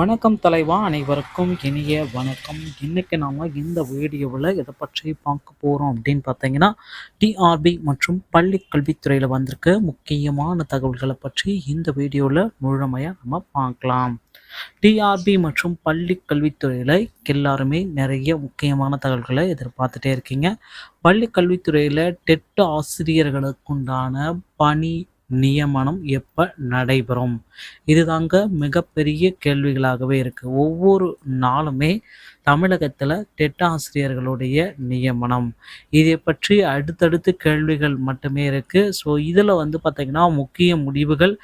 வணக்கம் தலைவா, அனைவருக்கும் இனிய வணக்கம். இன்னைக்கு நாம இந்த வீடியோவில் எதை பற்றி பார்க்க போகிறோம் அப்படின்னு பார்த்தீங்கன்னா, டிஆர்பி மற்றும் பள்ளி கல்வித்துறையில் வந்திருக்க முக்கியமான தகவல்களை பற்றி இந்த வீடியோவில் முழுமையாக நம்ம பார்க்கலாம். டிஆர்பி மற்றும் பள்ளி கல்வித்துறையில் எல்லாருமே நிறைய முக்கியமான தகவல்களை எதிர்பார்த்துட்டே இருக்கீங்க. பள்ளி கல்வித்துறையில் டெட் ஆசிரியர்களுக்குண்டான பணி நியமனம் எப்போ நடைபெறும்? இதுதாங்க மிகப்பெரிய கேள்விகளாகவே இருக்கு. ஒவ்வொரு நாளுமே தமிழகத்தில் டெட் ஆசிரியர்களுடைய நியமனம் இதை பற்றி அடுத்தடுத்து கேள்விகள் மட்டுமே இருக்கு. ஸோ இதில் பார்த்தீங்கன்னா முக்கிய முடிவுகள்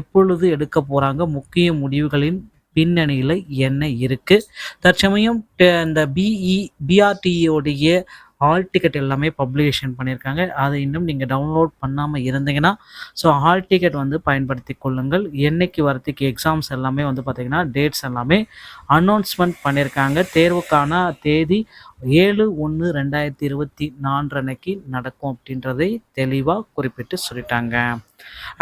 எப்பொழுது எடுக்க போகிறாங்க, முக்கிய முடிவுகளின் பின்னணியில் என்ன இருக்குது, தற்சமயம் இந்த பிஆர்டியோடைய ஹால் டிக்கெட் எல்லாமே பப்ளிகேஷன் பண்ணியிருக்காங்க. அதை இன்னும் நீங்கள் டவுன்லோட் பண்ணாமல் இருந்தீங்கன்னா ஸோ ஹால் டிக்கெட் பயன்படுத்தி கொள்ளுங்கள். என்னைக்கு வரத்துக்கு எக்ஸாம்ஸ் எல்லாமே பார்த்திங்கன்னா டேட்ஸ் எல்லாமே அனௌன்ஸ்மெண்ட் பண்ணியிருக்காங்க. தேர்வுக்கான தேதி 7/1/2024 அன்னைக்கு நடக்கும் அப்படின்றதை தெளிவாக குறிப்பிட்டு சொல்லிட்டாங்க.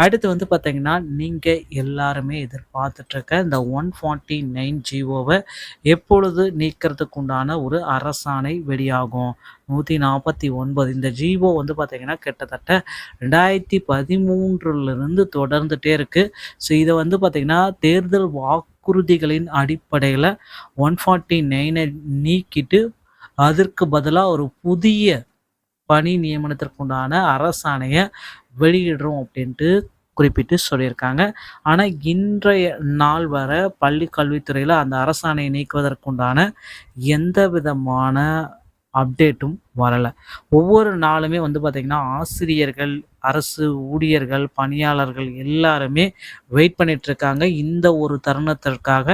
அடுத்து பார்த்திங்கன்னா, நீங்கள் எல்லாருமே எதிர்பார்த்துட்ருக்க இந்த 149 ஜிஓவை எப்பொழுது நீக்கிறதுக்கு உண்டான ஒரு அரசாணை வெளியாகும்? 149 இந்த ஜிஓ பார்த்திங்கன்னா கிட்டத்தட்ட 2013 தொடர்ந்துட்டே இருக்குது. ஸோ இதை பார்த்திங்கன்னா தேர்தல் வாக்குறுதிகளின் அடிப்படையில் 149 நீக்கிட்டு அதற்கு பதிலாக ஒரு புதிய பணி நியமனத்திற்குண்டான அரசாணையை வெளியிடுறோம் அப்படின்ட்டு குறிப்பிட்டு சொல்லியிருக்காங்க. ஆனால் இன்றைய நாள் வர பள்ளி கல்வித்துறையில் அந்த அரசாணையை நீக்குவதற்குண்டான எந்த விதமான அப்டேட்டும் வரலை. ஒவ்வொரு நாளுமே பார்த்திங்கன்னா ஆசிரியர்கள், அரசு ஊழியர்கள், பணியாளர்கள் எல்லாருமே வெயிட் பண்ணிகிட்ருக்காங்க இந்த ஒரு தருணத்திற்காக.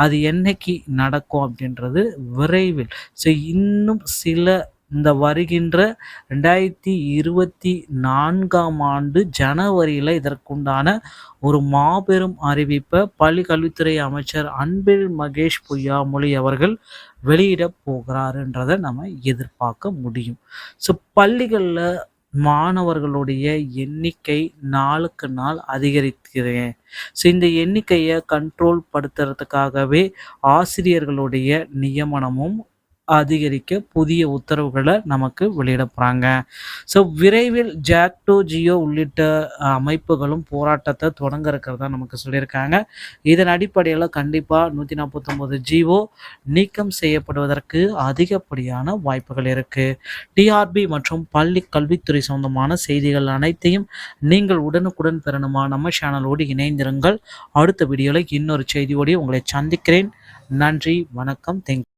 அது என்னைக்கு நடக்கும் அப்படின்றது விரைவில். ஸோ இன்னும் சில இந்த வருகின்ற 2024 ஜனவரியில் இதற்குண்டான ஒரு மாபெரும் அறிவிப்பை பள்ளி கல்வித்துறை அமைச்சர் அன்பில் மகேஷ் பொய்யாமொழி அவர்கள் வெளியிட போகிறாருன்றதை நம்ம எதிர்பார்க்க முடியும். ஸோ பள்ளிகளில் மாணவர்களுடைய எண்ணிக்கை நாளுக்கு நாள் அதிகரிக்கிறேன். ஸோ இந்த எண்ணிக்கையை கண்ட்ரோல் படுத்துறதுக்காகவே ஆசிரியர்களுடைய நியமனமும் அதிகரிக்க புதிய உத்தரவுகளை நமக்கு வெளியிட போகிறாங்க. ஸோ விரைவில் ஜாக்டோ ஜியோ உள்ளிட்ட அமைப்புகளும் போராட்டத்தை தொடங்க இருக்கிறதா நமக்கு சொல்லியிருக்காங்க. இதன் அடிப்படையில் கண்டிப்பாக 149 ஜிஓ நீக்கம் செய்யப்படுவதற்கு அதிகப்படியான வாய்ப்புகள் இருக்குது. டிஆர்பி மற்றும் பள்ளி கல்வித்துறை சொந்தமான செய்திகள் அனைத்தையும் நீங்கள் உடனுக்குடன் பெறணுமா? நம்ம சேனலோடு இணைந்திருங்கள். அடுத்த வீடியோவில் இன்னொரு செய்தியோடு உங்களை சந்திக்கிறேன். நன்றி, வணக்கம், தேங்க்யூ.